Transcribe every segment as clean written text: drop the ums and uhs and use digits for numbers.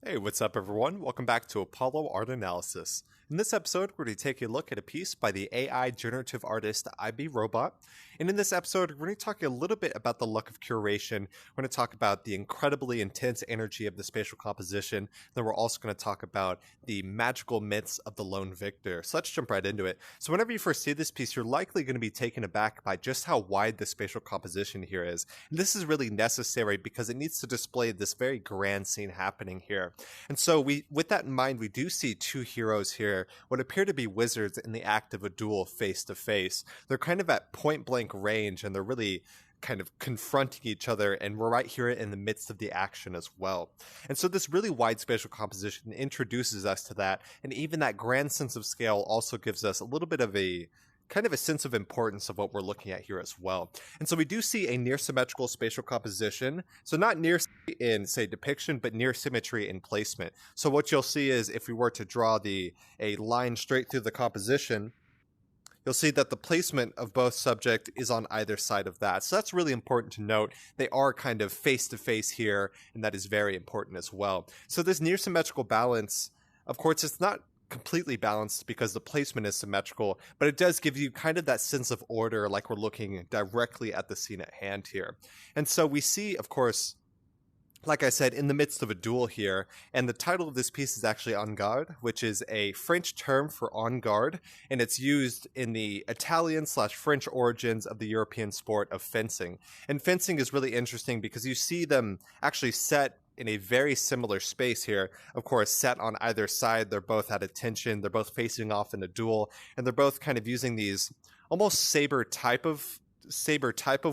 Hey, what's up, everyone? Welcome back to Apollo Art Analysis. In this episode, we're going to take a look at a piece by the AI generative artist iBrobot. And in this episode, we're going to talk a little bit about the luck of curation. We're going to talk about the incredibly intense energy of the spatial composition. Then we're also going to talk about the magical myths of the lone victor. So let's jump right into it. So whenever you first see this piece, you're likely going to be taken aback by just how wide the spatial composition here is. And this is really necessary because it needs to display this very grand scene happening here. And so with that in mind, we do see two heroes here, what appear to be wizards in the act of a duel face to face. They're kind of at point blank range and they're really kind of confronting each other, and we're right here in the midst of the action as well. And so this really wide spatial composition introduces us to that, and even that grand sense of scale also gives us a little bit of a kind of a sense of importance of what we're looking at here as well. And so we do see a near symmetrical spatial composition. So not near in, say, depiction, but near symmetry in placement. So what you'll see is if we were to draw a line straight through the composition, you'll see that the placement of both subject is on either side of that. So that's really important to note. They are kind of face to face here, and that is very important as well. So this near symmetrical balance, of course, it's not completely balanced because the placement is symmetrical, but it does give you kind of that sense of order, like we're looking directly at the scene at hand here. And so we see, of course, like I said, in the midst of a duel here, and the title of this piece is actually En Garde, which is a French term for en garde, and it's used in the Italian/French origins of the European sport of fencing. And fencing is really interesting because you see them actually set in a very similar space here. Of course, set on either side, they're both at attention, they're both facing off in a duel, and they're both kind of using these almost saber type of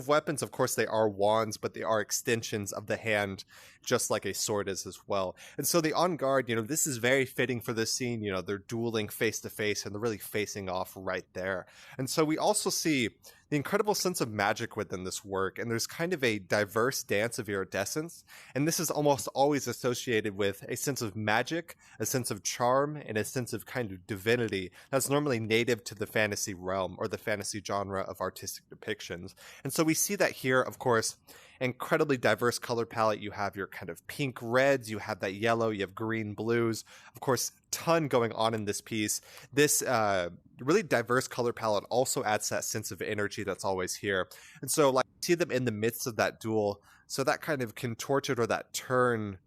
weapons. Of course, they are wands, but they are extensions of the hand, just like a sword is as well. And so the en garde, this is very fitting for this scene. They're dueling face to face and they're really facing off right there. And so we also see the incredible sense of magic within this work, and there's kind of a diverse dance of iridescence, and this is almost always associated with a sense of magic, a sense of charm, and a sense of kind of divinity that's normally native to the fantasy realm or the fantasy genre of artistic depictions. And so we see that here, of course, incredibly diverse color palette. You have your kind of pink reds, you have that yellow, you have green blues, of course, ton going on in this piece. This really diverse color palette also adds that sense of energy that's always here. And so like see them in the midst of that duel, so that kind of contorted or that turn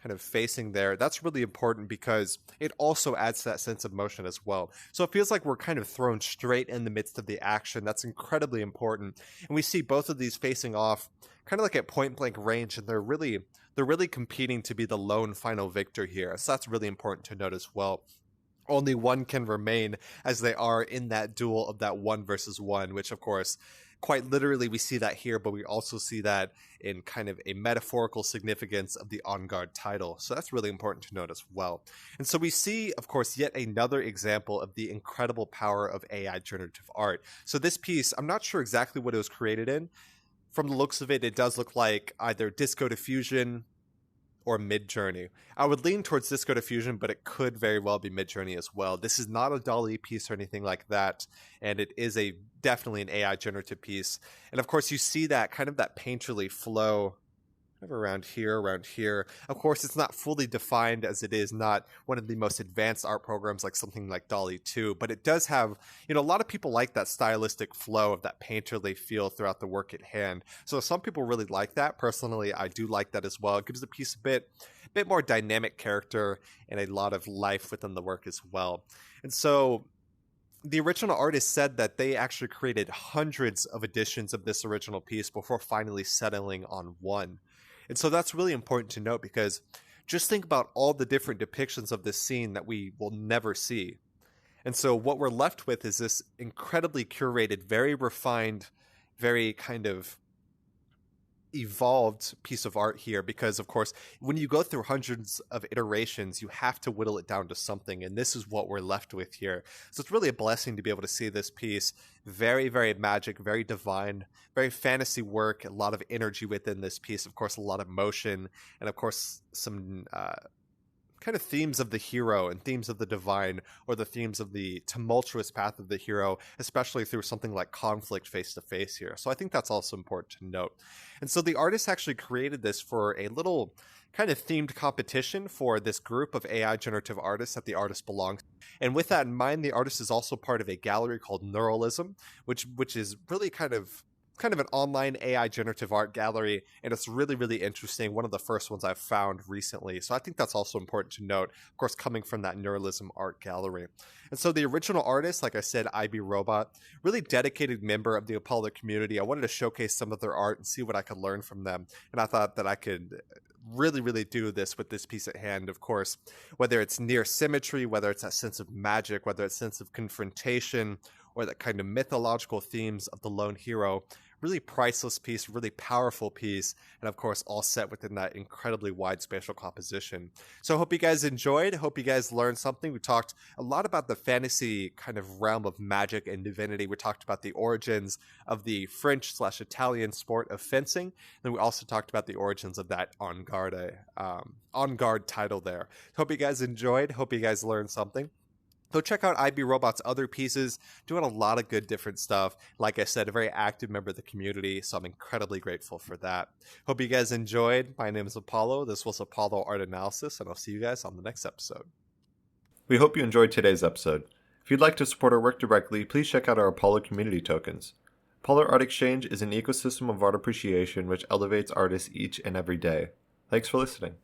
kind of facing there, that's really important because it also adds that sense of motion as well. So it feels like we're kind of thrown straight in the midst of the action. That's incredibly important. And we see both of these facing off kind of like at point blank range, and they're really competing to be the lone final victor here. So that's really important to note as well. Only one can remain, as they are in that duel of that 1 versus 1, which of course, quite literally we see that here, but we also see that in kind of a metaphorical significance of the en garde title. So that's really important to note as well. And so we see, of course, yet another example of the incredible power of AI generative art. So this piece, I'm not sure exactly what it was created in. From the looks of it, it does look like either Disco Diffusion or Midjourney. I would lean towards Disco Diffusion, but it could very well be Midjourney as well. This is not a DALL-E piece or anything like that, and it is definitely an AI generative piece. And of course, you see that kind of that painterly flow kind of around here. Of course, it's not fully defined, as it is not one of the most advanced art programs like something like DALL-E 2, but it does have, a lot of people like that stylistic flow of that painterly feel throughout the work at hand. So some people really like that. Personally, I do like that as well. It gives the piece a bit more dynamic character and a lot of life within the work as well. And so the original artist said that they actually created hundreds of editions of this original piece before finally settling on one. And so that's really important to note because just think about all the different depictions of this scene that we will never see. And so what we're left with is this incredibly curated, very refined, very kind of evolved piece of art here, because of course when you go through hundreds of iterations you have to whittle it down to something, and this is what we're left with here. So it's really a blessing to be able to see this piece. Very, very magic, very divine, very fantasy work, a lot of energy within this piece, of course a lot of motion, and of course some kind of themes of the hero and themes of the divine, or the themes of the tumultuous path of the hero, especially through something like conflict face to face here. So I think that's also important to note. And so the artist actually created this for a little kind of themed competition for this group of AI generative artists that the artist belongs to. And with that in mind, the artist is also part of a gallery called Neuralism, which is really kind of an online AI generative art gallery, and it's really, really interesting. One of the first ones I've found recently. So I think that's also important to note, of course, coming from that Neuralism art gallery. And so the original artist, like I said, iBrobot, really dedicated member of the Apollo community. I wanted to showcase some of their art and see what I could learn from them. And I thought that I could really, really do this with this piece at hand, of course, whether it's near symmetry, whether it's that sense of magic, whether it's sense of confrontation, or that kind of mythological themes of the lone hero. Really priceless piece, really powerful piece, and of course all set within that incredibly wide spatial composition. So I hope you guys enjoyed. I hope you guys learned something. We talked a lot about the fantasy kind of realm of magic and divinity. We talked about the origins of the French/Italian sport of fencing. And we also talked about the origins of that on Garde title there. Hope you guys enjoyed. Hope you guys learned something. Go check out iBrobot's other pieces, doing a lot of good different stuff. Like I said, a very active member of the community, so I'm incredibly grateful for that. Hope you guys enjoyed. My name is Apollo. This was Apollo Art Analysis, and I'll see you guys on the next episode. We hope you enjoyed today's episode. If you'd like to support our work directly, please check out our Apollo community tokens. Apollo Art Exchange is an ecosystem of art appreciation which elevates artists each and every day. Thanks for listening.